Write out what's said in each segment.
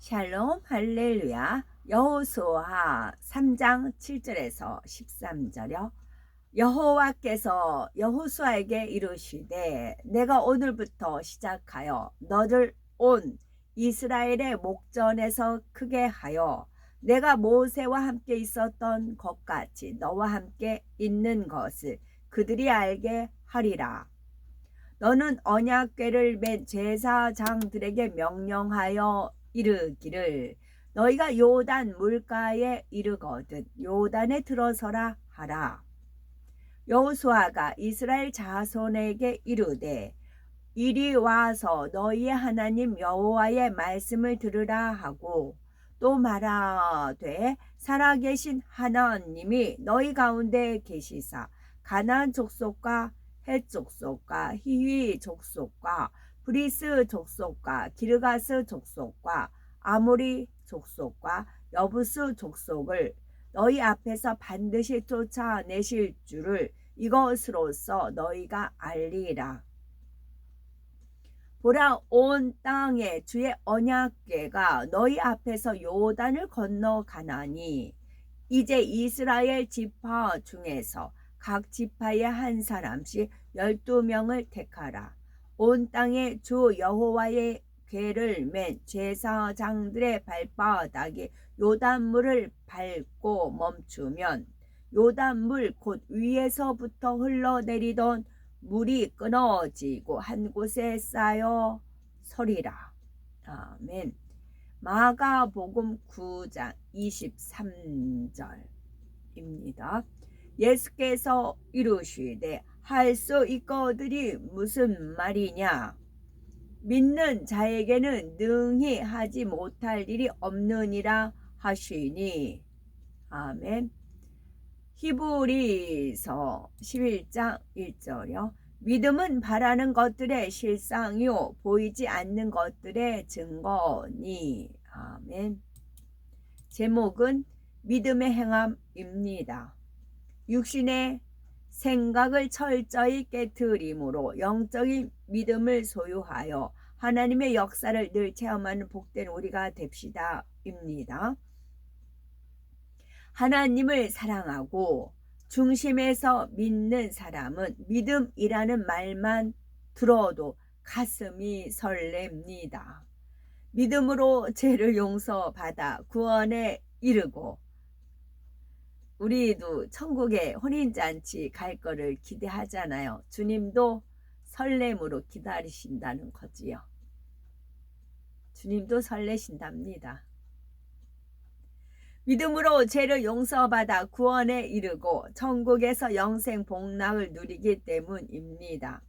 샬롬 할렐루야. 여호수아 3장 7절에서 13절요. 여호와께서 여호수아에게 이르시되 내가 오늘부터 시작하여 너를 온 이스라엘의 목전에서 크게 하여 내가 모세와 함께 있었던 것 같이 너와 함께 있는 것을 그들이 알게 하리라. 너는 언약궤를 맨 제사장들에게 명령하여 이르기를 너희가 요단 물가에 이르거든 요단에 들어서라 하라. 여호수아가 이스라엘 자손에게 이르되 이리 와서 너희의 하나님 여호와의 말씀을 들으라 하고 또 말하되 살아계신 하나님이 너희 가운데 계시사 가나안 족속과 헷 족속과 히위 족속과 브리스 족속과 기르가스 족속과 아모리 족속과 여부스 족속을 너희 앞에서 반드시 쫓아내실 줄을 이것으로써 너희가 알리라. 보라, 온 땅에 주의 언약궤가 너희 앞에서 요단을 건너가나니 이제 이스라엘 지파 중에서 각 지파의 한 사람씩 12명을 택하라. 온 땅에 주 여호와의 궤를 맨 제사장들의 발바닥이 요단물을 밟고 멈추면 요단물 곧 위에서부터 흘러내리던 물이 끊어지고 한 곳에 쌓여 서리라. 아멘. 마가복음 9장 23절입니다. 예수께서 이르시되 할 수 있거들이 무슨 말이냐? 믿는 자에게는 능히 하지 못할 일이 없느니라 하시니. 아멘. 히브리서 11장 1절이요. 믿음은 바라는 것들의 실상이요 보이지 않는 것들의 증거니. 아멘. 제목은 믿음의 행함입니다. 육신의 생각을 철저히 깨트림으로 영적인 믿음을 소유하여 하나님의 역사를 늘 체험하는 복된 우리가 됩시다 입니다. 하나님을 사랑하고 중심에서 믿는 사람은 믿음이라는 말만 들어도 가슴이 설렙니다. 믿음으로 죄를 용서받아 구원에 이르고 우리도 천국에 혼인잔치 갈 거를 기대하잖아요. 주님도 설렘으로 기다리신다는 거지요. 주님도 설레신답니다. 믿음으로 죄를 용서받아 구원에 이르고 천국에서 영생 복락을 누리기 때문입니다.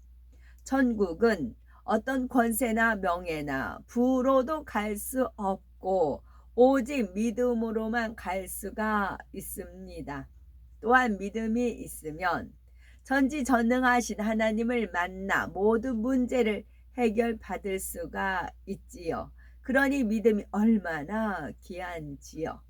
천국은 어떤 권세나 명예나 부로도 갈 수 없고 오직 믿음으로만 갈 수가 있습니다. 또한 믿음이 있으면 전지전능하신 하나님을 만나 모든 문제를 해결받을 수가 있지요. 그러니 믿음이 얼마나 귀한지요.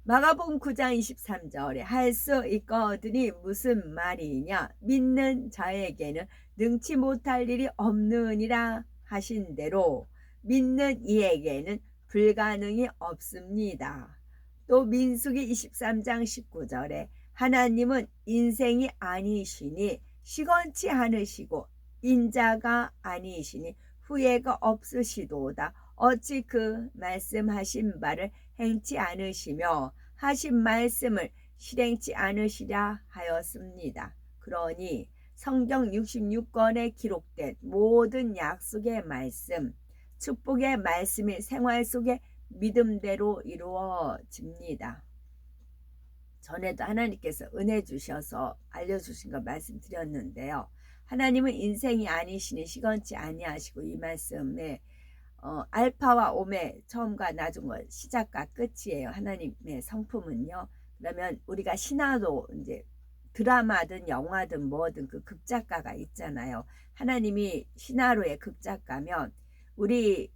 마가복음 9장 23절에 할 수 있거든이 무슨 말이냐? 믿는 자에게는 능치 못할 일이 없느니라 하신 대로 믿는 이에게는 불가능이 없습니다. 또 민수기 23장 19절에 하나님은 인생이 아니시니 시건치 않으시고 인자가 아니시니 후회가 없으시도다. 어찌 그 말씀하신 바를 행치 않으시며 하신 말씀을 실행치 않으시랴 하였습니다. 그러니 성경 66권에 기록된 모든 약속의 말씀, 축복의 말씀이 생활 속에 믿음대로 이루어집니다. 전에도 하나님께서 은혜 주셔서 알려주신 거 말씀드렸는데요. 하나님은 인생이 아니시니 시건치 아니하시고 이 말씀에 알파와 오메 처음과 나중과 시작과 끝이에요. 하나님의 성품은요. 그러면 우리가 신화도 이제 드라마든 영화든 뭐든 그 극작가가 있잖아요. 하나님이 신화로의 극작가면 우리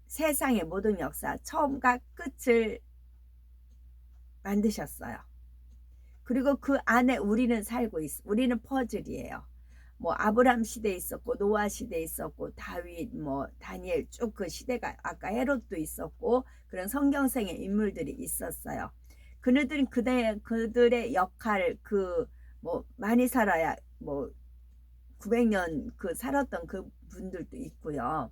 세상의 모든 역사 처음과 끝을 만드셨어요. 그리고 그 안에 우리는 살고 있어. 우리는 퍼즐이에요. 뭐 아브람 시대에 있었고 노아 시대에 있었고 다윗 뭐 다니엘 쭉 그 시대가 아까 헤롯도 있었고 그런 성경성의 인물들이 있었어요. 그들은 그들의 역할 그 뭐 많이 살아야 뭐 900년 그 살았던 그 분들도 있고요.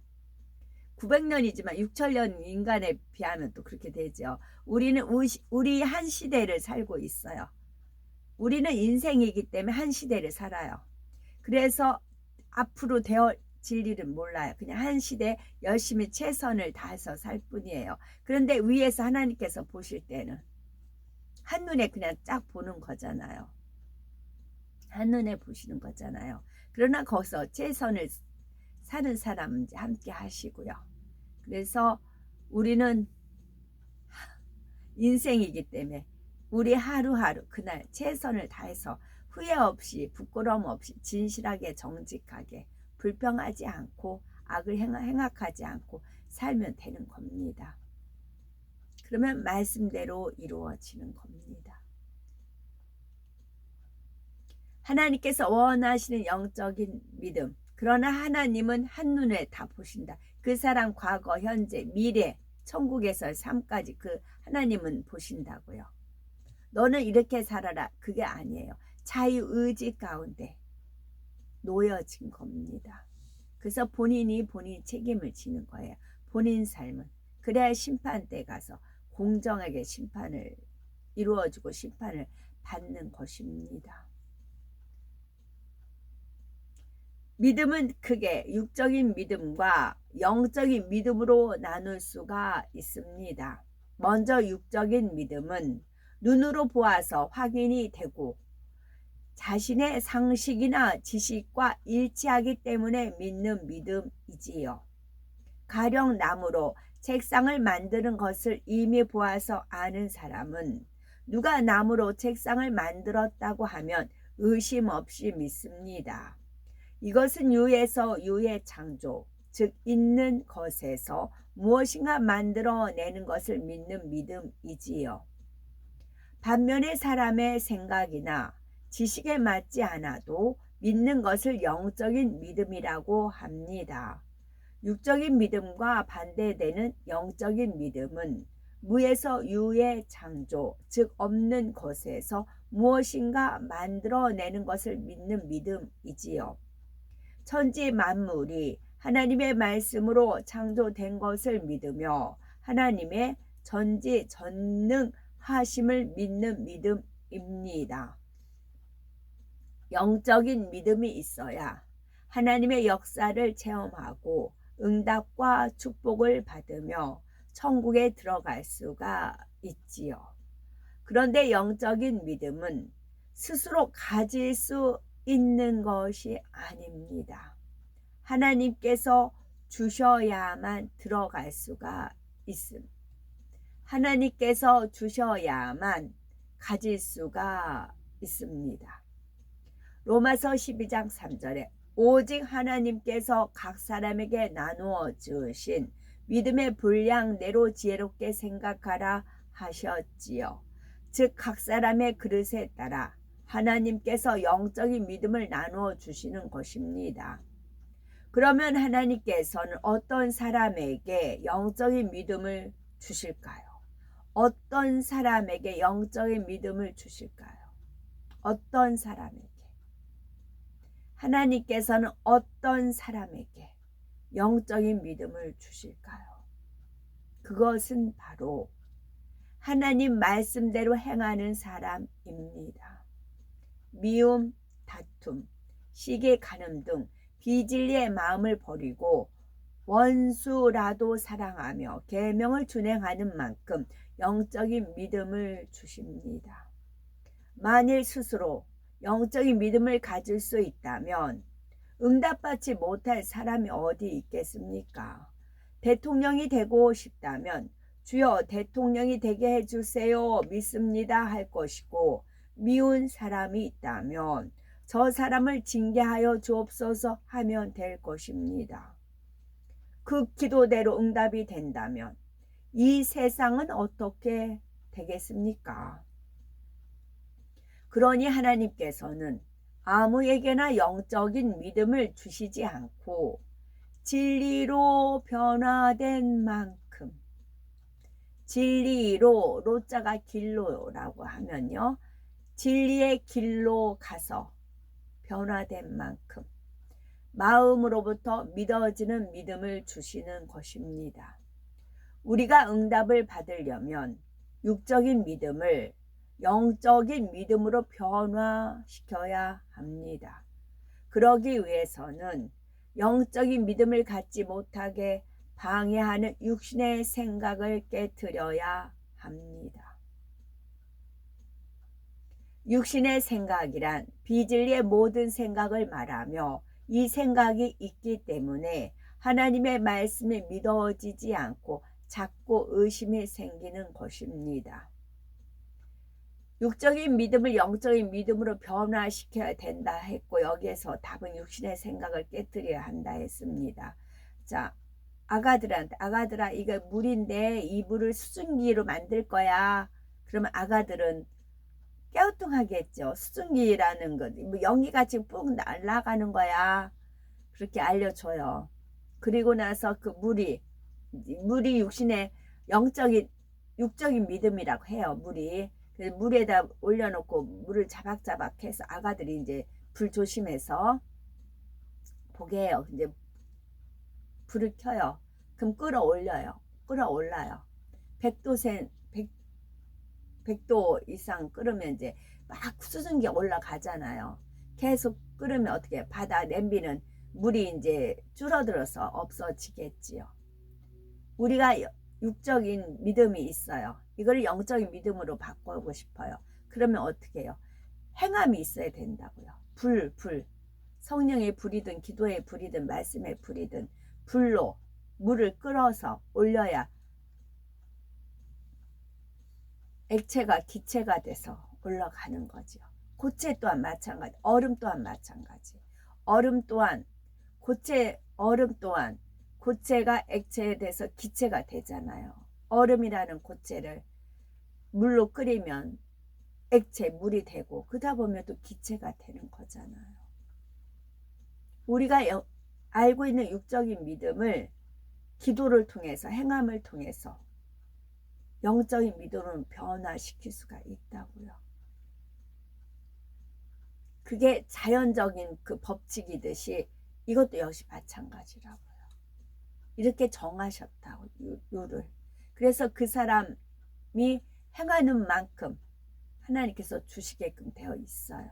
900년이지만 6천년 인간에 비하면 또 그렇게 되죠. 우리는 우리 한 시대를 살고 있어요. 우리는 인생이기 때문에 한 시대를 살아요. 그래서 앞으로 되어질 일은 몰라요. 그냥 한 시대 열심히 최선을 다해서 살 뿐이에요. 그런데 위에서 하나님께서 보실 때는 한눈에 그냥 쫙 보는 거잖아요. 한눈에 보시는 거잖아요. 그러나 거기서 최선을 사는 사람은 함께 하시고요. 그래서 우리는 인생이기 때문에 우리 하루하루 그날 최선을 다해서 후회 없이 부끄러움 없이 진실하게 정직하게 불평하지 않고 악을 행악하지 않고 살면 되는 겁니다. 그러면 말씀대로 이루어지는 겁니다. 하나님께서 원하시는 영적인 믿음. 그러나 하나님은 한눈에 다 보신다. 그 사람 과거, 현재, 미래, 천국에서의 삶까지 그 하나님은 보신다고요. 너는 이렇게 살아라. 그게 아니에요. 자유의지 가운데 놓여진 겁니다. 그래서 본인이 본인 책임을 지는 거예요. 본인 삶은. 그래야 심판대 가서 공정하게 심판을 이루어주고 심판을 받는 것입니다. 믿음은 크게 육적인 믿음과 영적인 믿음으로 나눌 수가 있습니다. 먼저 육적인 믿음은 눈으로 보아서 확인이 되고 자신의 상식이나 지식과 일치하기 때문에 믿는 믿음이지요. 가령 나무로 책상을 만드는 것을 이미 보아서 아는 사람은 누가 나무로 책상을 만들었다고 하면 의심 없이 믿습니다. 이것은 유에서 유의 창조, 즉 있는 것에서 무엇인가 만들어내는 것을 믿는 믿음이지요. 반면에 사람의 생각이나 지식에 맞지 않아도 믿는 것을 영적인 믿음이라고 합니다. 육적인 믿음과 반대되는 영적인 믿음은 무에서 유의 창조, 즉 없는 것에서 무엇인가 만들어내는 것을 믿는 믿음이지요. 천지 만물이 하나님의 말씀으로 창조된 것을 믿으며 하나님의 전지전능하심을 믿는 믿음입니다. 영적인 믿음이 있어야 하나님의 역사를 체험하고 응답과 축복을 받으며 천국에 들어갈 수가 있지요. 그런데 영적인 믿음은 스스로 가질 수 있는 것이 아닙니다. 하나님께서 주셔야만 들어갈 수가 있습니다. 하나님께서 주셔야만 가질 수가 있습니다. 로마서 12장 3절에 오직 하나님께서 각 사람에게 나누어 주신 믿음의 분량대로 지혜롭게 생각하라 하셨지요. 즉 각 사람의 그릇에 따라 하나님께서 영적인 믿음을 나누어 주시는 것입니다. 그러면 하나님께서는 어떤 사람에게 영적인 믿음을 주실까요? 어떤 사람에게 영적인 믿음을 주실까요? 어떤 사람에게? 하나님께서는 어떤 사람에게 영적인 믿음을 주실까요? 그것은 바로 하나님 말씀대로 행하는 사람입니다. 미움, 다툼, 시기, 간음 등 비진리의 마음을 버리고 원수라도 사랑하며 계명을 준행하는 만큼 영적인 믿음을 주십니다. 만일 스스로 영적인 믿음을 가질 수 있다면 응답받지 못할 사람이 어디 있겠습니까? 대통령이 되고 싶다면 주여 대통령이 되게 해주세요 믿습니다 할 것이고, 미운 사람이 있다면 저 사람을 징계하여 주옵소서 하면 될 것입니다. 그 기도대로 응답이 된다면 이 세상은 어떻게 되겠습니까? 그러니 하나님께서는 아무에게나 영적인 믿음을 주시지 않고 진리로 변화된 만큼, 진리로, 로자가 길로라고 하면요, 진리의 길로 가서 변화된 만큼 마음으로부터 믿어지는 믿음을 주시는 것입니다. 우리가 응답을 받으려면 육적인 믿음을 영적인 믿음으로 변화시켜야 합니다. 그러기 위해서는 영적인 믿음을 갖지 못하게 방해하는 육신의 생각을 깨트려야 합니다. 육신의 생각이란 비진리의 모든 생각을 말하며 이 생각이 있기 때문에 하나님의 말씀이 믿어지지 않고 자꾸 의심이 생기는 것입니다. 육적인 믿음을 영적인 믿음으로 변화시켜야 된다 했고, 여기에서 답은 육신의 생각을 깨뜨려야 한다 했습니다. 자, 아가들한테, 아가들아, 이거 물인데 이 물을 수증기로 만들 거야. 그러면 아가들은 깨우뚱하겠죠. 수증기라는 것, 뭐 연기같이 뿡 날아가는 거야. 그렇게 알려줘요. 그리고 나서 그 물이 육신의 육적인 믿음이라고 해요. 물이. 그래서 물에다 올려놓고 물을 자박자박 해서 아가들이 이제 불 조심해서 보게 해요. 이제 불을 켜요. 그럼 끌어올라요. 100도 이상 끓으면 이제 막 수증기가 올라가잖아요. 계속 끓으면 어떻게 바다 냄비는 물이 이제 줄어들어서 없어지겠지요. 우리가 육적인 믿음이 있어요. 이걸 영적인 믿음으로 바꾸고 싶어요. 그러면 어떻게 해요? 행함이 있어야 된다고요. 불. 성령의 불이든 기도의 불이든 말씀의 불이든 불로 물을 끓어서 올려야 액체가 기체가 돼서 올라가는 거죠. 고체 또한 마찬가지, 얼음 또한 마찬가지. 얼음 또한 고체가 액체에 돼서 기체가 되잖아요. 얼음이라는 고체를 물로 끓이면 물이 되고, 그러다 보면 또 기체가 되는 거잖아요. 우리가 알고 있는 육적인 믿음을 기도를 통해서, 행함을 통해서 영적인 믿음을 변화시킬 수가 있다고요. 그게 자연적인 그 법칙이듯이 이것도 역시 마찬가지라고요. 이렇게 정하셨다고, 룰을. 그래서 그 사람이 행하는 만큼 하나님께서 주시게끔 되어 있어요.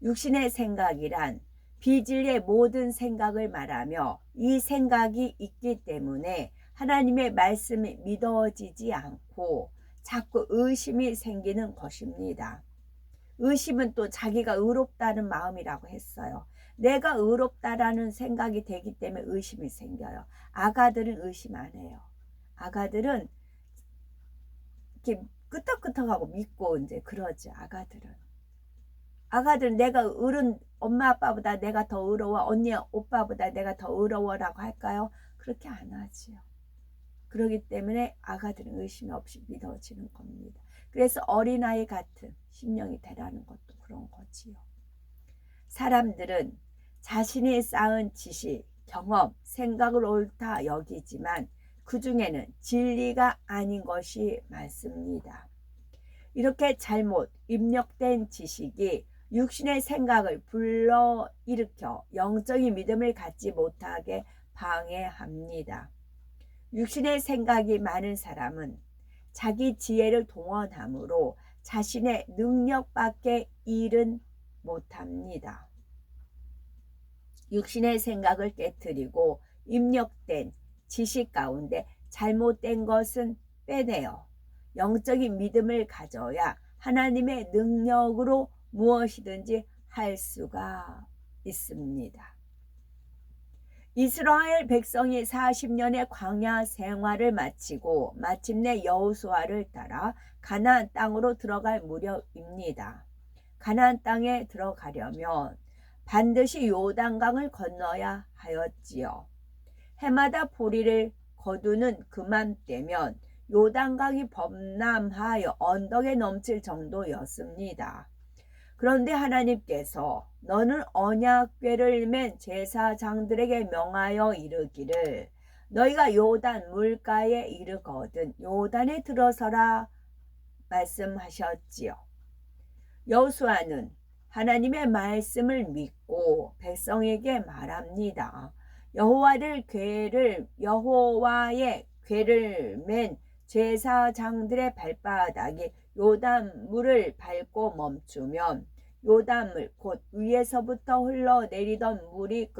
육신의 생각이란 비진리의 모든 생각을 말하며 이 생각이 있기 때문에 하나님의 말씀이 믿어지지 않고 자꾸 의심이 생기는 것입니다. 의심은 또 자기가 의롭다는 마음이라고 했어요. 내가 의롭다라는 생각이 되기 때문에 의심이 생겨요. 아가들은 의심 안 해요. 아가들은 이렇게 끄떡끄떡하고 믿고 이제 그러지. 아가들은 내가 엄마 아빠보다 내가 더 의로워, 언니 오빠보다 내가 더 의로워라고 할까요? 그렇게 안 하지요. 그렇기 때문에 아가들은 의심 없이 믿어지는 겁니다. 그래서 어린아이 같은 심령이 되라는 것도 그런 거지요. 사람들은 자신이 쌓은 지식, 경험, 생각을 옳다 여기지만 그 중에는 진리가 아닌 것이 많습니다. 이렇게 잘못 입력된 지식이 육신의 생각을 불러일으켜 영적인 믿음을 갖지 못하게 방해합니다. 육신의 생각이 많은 사람은 자기 지혜를 동원함으로 자신의 능력밖에 일은 못합니다. 육신의 생각을 깨트리고 입력된 지식 가운데 잘못된 것은 빼내어 영적인 믿음을 가져야 하나님의 능력으로 무엇이든지 할 수가 있습니다. 이스라엘 백성이 40년의 광야 생활을 마치고 마침내 여호수아를 따라 가나안 땅으로 들어갈 무렵입니다. 가나안 땅에 들어가려면 반드시 요단강을 건너야 하였지요. 해마다 보리를 거두는 그맘때면 요단강이 범람하여 언덕에 넘칠 정도였습니다. 그런데 하나님께서 너는 언약궤를 맨 제사장들에게 명하여 이르기를 너희가 요단 물가에 이르거든 요단에 들어서라 말씀하셨지요. 여호수아는 하나님의 말씀을 믿고 백성에게 말합니다. 여호와의 궤를 맨 제사장들의 발바닥이 요단 물을 밟고 멈추면 요단물 곧 위에서부터 흘러내리던 물이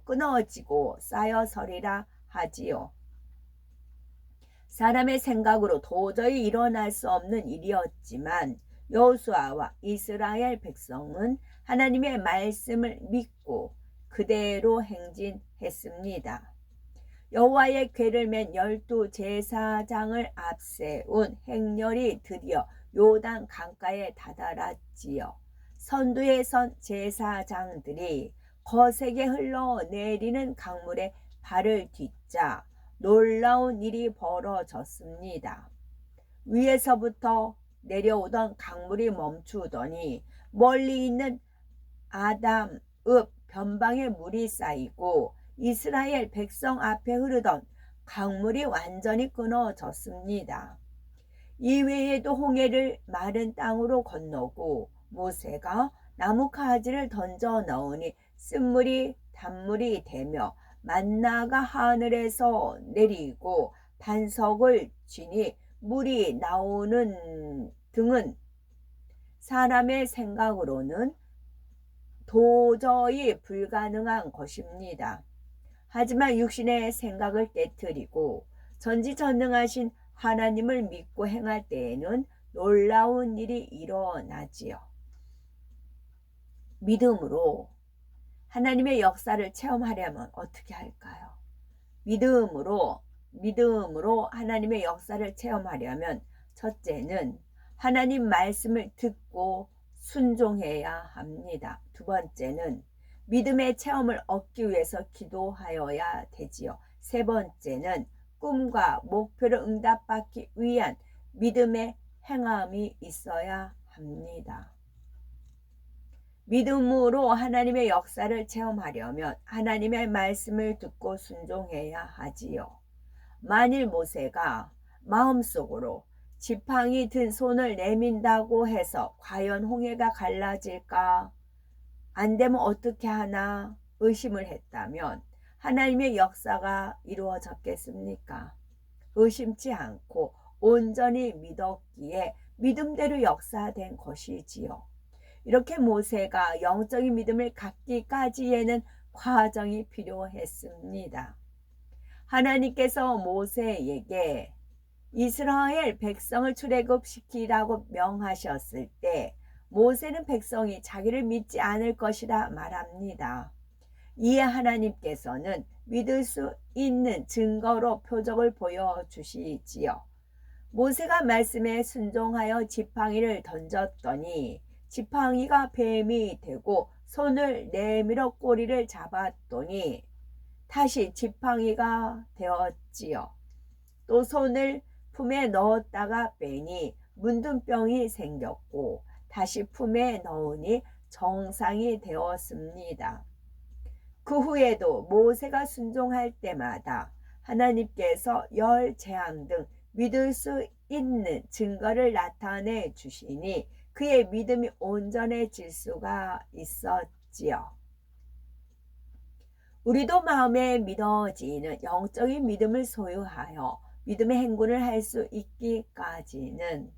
끊어지고 쌓여서리라 하지요. 사람의 생각으로 도저히 일어날 수 없는 일이었지만 여호수아와 이스라엘 백성은 하나님의 말씀을 믿고 그대로 행진했습니다. 여호와의 궤를 맨 12 제사장을 앞세운 행렬이 드디어 요단 강가에 다다랐지요. 선두에 선 제사장들이 거세게 흘러내리는 강물에 발을 딛자 놀라운 일이 벌어졌습니다. 위에서부터 내려오던 강물이 멈추더니 멀리 있는 아담읍 변방에 물이 쌓이고 이스라엘 백성 앞에 흐르던 강물이 완전히 끊어졌습니다. 이외에도 홍해를 마른 땅으로 건너고 모세가 나무 가지를 던져 넣으니 쓴물이 단물이 되며 만나가 하늘에서 내리고 반석을 쥐니 물이 나오는 등은 사람의 생각으로는 도저히 불가능한 것입니다. 하지만 육신의 생각을 깨트리고 전지전능하신 하나님을 믿고 행할 때에는 놀라운 일이 일어나지요. 믿음으로 하나님의 역사를 체험하려면 어떻게 할까요? 믿음으로 하나님의 역사를 체험하려면 첫째는 하나님 말씀을 듣고 순종해야 합니다. 두 번째는 믿음의 체험을 얻기 위해서 기도하여야 되지요. 세 번째는 꿈과 목표를 응답받기 위한 믿음의 행함이 있어야 합니다. 믿음으로 하나님의 역사를 체험하려면 하나님의 말씀을 듣고 순종해야 하지요. 만일 모세가 마음속으로 지팡이 든 손을 내민다고 해서 과연 홍해가 갈라질까? 안 되면 어떻게 하나 의심을 했다면 하나님의 역사가 이루어졌겠습니까? 의심치 않고 온전히 믿었기에 믿음대로 역사된 것이지요. 이렇게 모세가 영적인 믿음을 갖기까지에는 과정이 필요했습니다. 하나님께서 모세에게 이스라엘 백성을 출애굽시키라고 명하셨을 때 모세는 백성이 자기를 믿지 않을 것이라 말합니다. 이에 하나님께서는 믿을 수 있는 증거로 표적을 보여주시지요. 모세가 말씀에 순종하여 지팡이를 던졌더니 지팡이가 뱀이 되고 손을 내밀어 꼬리를 잡았더니 다시 지팡이가 되었지요. 또 손을 품에 넣었다가 빼니 문둥병이 생겼고 다시 품에 넣으니 정상이 되었습니다. 그 후에도 모세가 순종할 때마다 하나님께서 열 재앙 등 믿을 수 있는 증거를 나타내 주시니 그의 믿음이 온전해질 수가 있었지요. 우리도 마음에 믿어지는 영적인 믿음을 소유하여 믿음의 행군을 할 수 있기까지는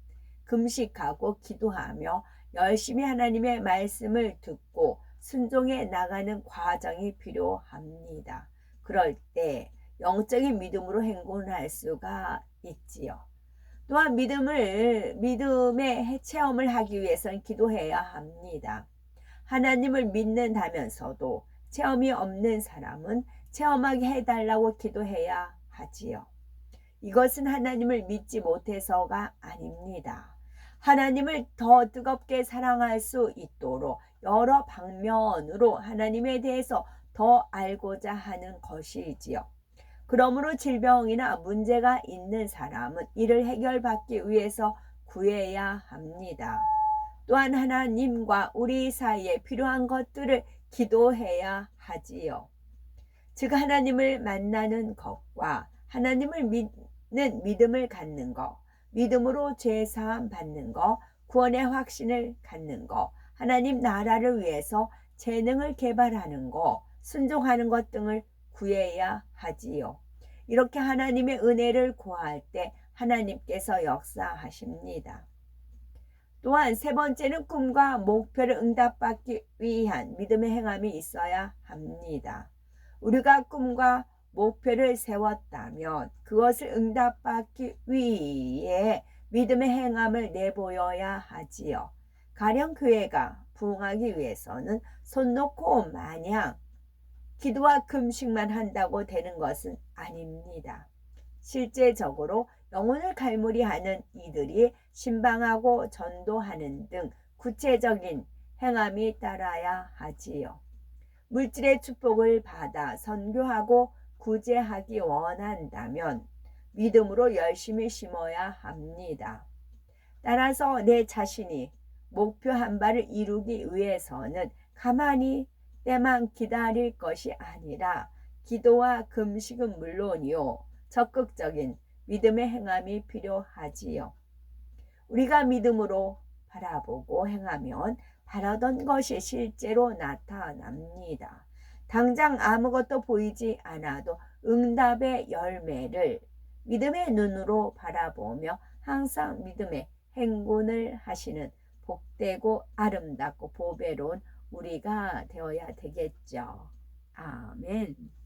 금식하고 기도하며 열심히 하나님의 말씀을 듣고 순종해 나가는 과정이 필요합니다. 그럴 때 영적인 믿음으로 행군할 수가 있지요. 또한 믿음의 체험을 하기 위해서는 기도해야 합니다. 하나님을 믿는다면서도 체험이 없는 사람은 체험하게 해달라고 기도해야 하지요. 이것은 하나님을 믿지 못해서가 아닙니다. 하나님을 더 뜨겁게 사랑할 수 있도록 여러 방면으로 하나님에 대해서 더 알고자 하는 것이지요. 그러므로 질병이나 문제가 있는 사람은 이를 해결받기 위해서 구해야 합니다. 또한 하나님과 우리 사이에 필요한 것들을 기도해야 하지요. 즉 하나님을 만나는 것과 하나님을 믿는 믿음을 갖는 것, 믿음으로 죄사함 받는 것, 구원의 확신을 갖는 것, 하나님 나라를 위해서 재능을 개발하는 것, 순종하는 것 등을 구해야 하지요. 이렇게 하나님의 은혜를 구할 때 하나님께서 역사하십니다. 또한 세 번째는 꿈과 목표를 응답받기 위한 믿음의 행함이 있어야 합니다. 우리가 꿈과 목표를 세웠다면 그것을 응답받기 위해 믿음의 행함을 내보여야 하지요. 가령 교회가 부흥하기 위해서는 손 놓고 마냥 기도와 금식만 한다고 되는 것은 아닙니다. 실제적으로 영혼을 갈무리하는 이들이 신방하고 전도하는 등 구체적인 행함이 따라야 하지요. 물질의 축복을 받아 선교하고 구제하기 원한다면 믿음으로 열심히 심어야 합니다. 따라서 내 자신이 목표 한 발을 이루기 위해서는 가만히 때만 기다릴 것이 아니라 기도와 금식은 물론이요 적극적인 믿음의 행함이 필요하지요. 우리가 믿음으로 바라보고 행하면 바라던 것이 실제로 나타납니다. 당장 아무것도 보이지 않아도 응답의 열매를 믿음의 눈으로 바라보며 항상 믿음의 행군을 하시는 복되고 아름답고 보배로운 우리가 되어야 되겠죠. 아멘.